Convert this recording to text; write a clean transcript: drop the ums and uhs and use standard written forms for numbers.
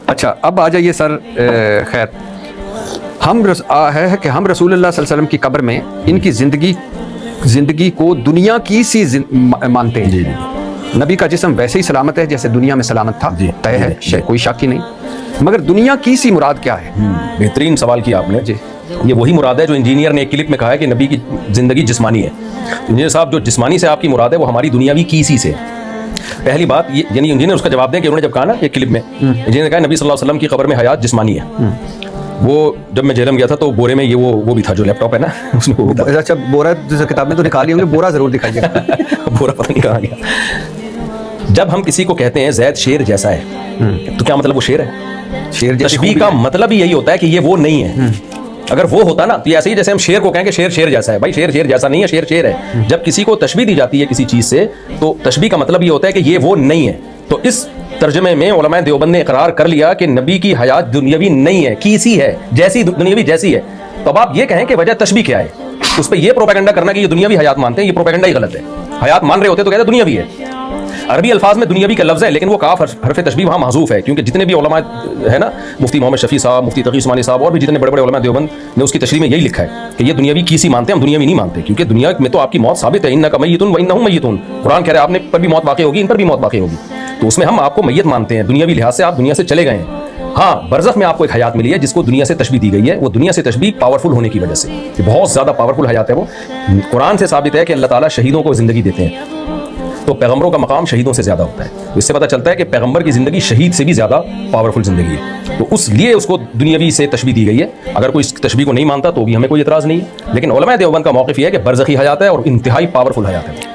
اچھا اب آ جائیے سر، خیر ہم ہے کہ ہم رسول اللہ صلی اللہ علیہ وسلم کی قبر میں ان کی زندگی کو دنیا کی سی مانتے ہیں. نبی کا جسم ویسے ہی سلامت ہے جیسے دنیا میں سلامت تھا، طے ہے، کوئی شک ہی نہیں. مگر دنیا کی سی مراد کیا ہے؟ بہترین سوال کیا آپ نے. جی یہ وہی مراد ہے جو انجینئر نے ایک کلپ میں کہا ہے کہ نبی کی زندگی جسمانی ہے. انجینئر صاحب جو جسمانی سے آپ کی مراد ہے وہ ہماری دنیاوی کیسی سے. پہلی بات یہ یعنی انجینئر اس کا جواب دیں کہ انہوں نے جب کہا نا ایک کلپ میں، انجینئر نے کہا نبی صلی اللہ علیہ وسلم کی قبر میں حیات جسمانی ہے. وہ جب میں جہلم گیا تھا تو بورے میں یہ وہ بھی تھا جو لیپ ٹاپ ہے نا اس میں وہ بھی تھا. اچھا بورا کتاب میں تو نکالی ہوں گے، بورا ضرور دکھائیے. بورا پتہ نہیں کہاں گیا. جب ہم کسی کو کہتے ہیں زید شیر جیسا ہے تو کیا مطلب وہ شیر ہے؟ شیر تشبیہ کا مطلب ہی یہی ہوتا ہے کہ یہ وہ نہیں ہے. اگر وہ ہوتا نا تو ایسے ہی جیسے ہم شیر کو کہیں کہ شیر شیر جیسا ہے. بھائی شیر شیر جیسا نہیں ہے، شیر شیر ہے. جب کسی کو تشبیہ دی جاتی ہے کسی چیز سے تو تشبیہ کا مطلب یہ ہوتا ہے کہ یہ وہ نہیں ہے. تو اس ترجمے میں علماء دیوبند نے اقرار کر لیا کہ نبی کی حیات دنیاوی نہیں ہے، کیسی ہے، جیسی دنیاوی جیسی ہے. تو اب آپ یہ کہیں کہ وجہ تشبیہ کیا ہے، اس پہ یہ پروپیگنڈا کرنا کہ یہ دنیاوی حیات مانتے ہیں، یہ پروپیگنڈا ہی غلط ہے. حیات مان رہے ہوتے تو کہتے ہیں دنیاوی ہے. عربی الفاظ میں دنیاوی کا لفظ ہے لیکن وہ کاف حرف تشبیہ وہاں محذوف ہے، کیونکہ جتنے بھی علماء ہے نا، مفتی محمد شفیع صاحب، مفتی تقی عثمانی صاحب اور بھی جتنے بڑے بڑے علماء دیوبند نے اس کی تشریح میں یہی لکھا ہے کہ یہ دنیاوی کیسی مانتے ہیں، ہم دنیاوی نہیں مانتے. کیونکہ دنیا میں تو آپ کی موت ثابت ہے، انک میت و انہم میتون. قرآن کہہ رہا ہے آپ نے پر بھی موت واقع ہوگی، ان پر بھی موت واقع ہوگی. تو اس میں ہم آپ کو میت مانتے ہیں. دنیاوی لحاظ سے آپ دنیا سے چلے گئے ہیں. ہاں برزخ میں آپ کو ایک حیات ملی ہے جس کو دنیا سے تشبیہ دی گئی ہے. وہ دنیا سے تشبیہ پاورفل ہونے کی وجہ سے، بہت زیادہ پاورفل حیات ہے. وہ قرآن سے ثابت ہے کہ اللہ تعالیٰ شہیدوں کو زندگی دیتے ہیں، تو پیغمبروں کا مقام شہیدوں سے زیادہ ہوتا ہے. اس سے پتہ چلتا ہے کہ پیغمبر کی زندگی شہید سے بھی زیادہ پاورفل زندگی ہے. تو اس لیے اس کو دنیاوی سے تشبیہ دی گئی ہے. اگر کوئی اس تشبیہ کو نہیں مانتا تو بھی ہمیں کوئی اعتراض نہیں ہے. لیکن علماء دیوبند کا موقف یہ ہے کہ برزخی حیات ہے اور انتہائی پاورفل حیات ہے.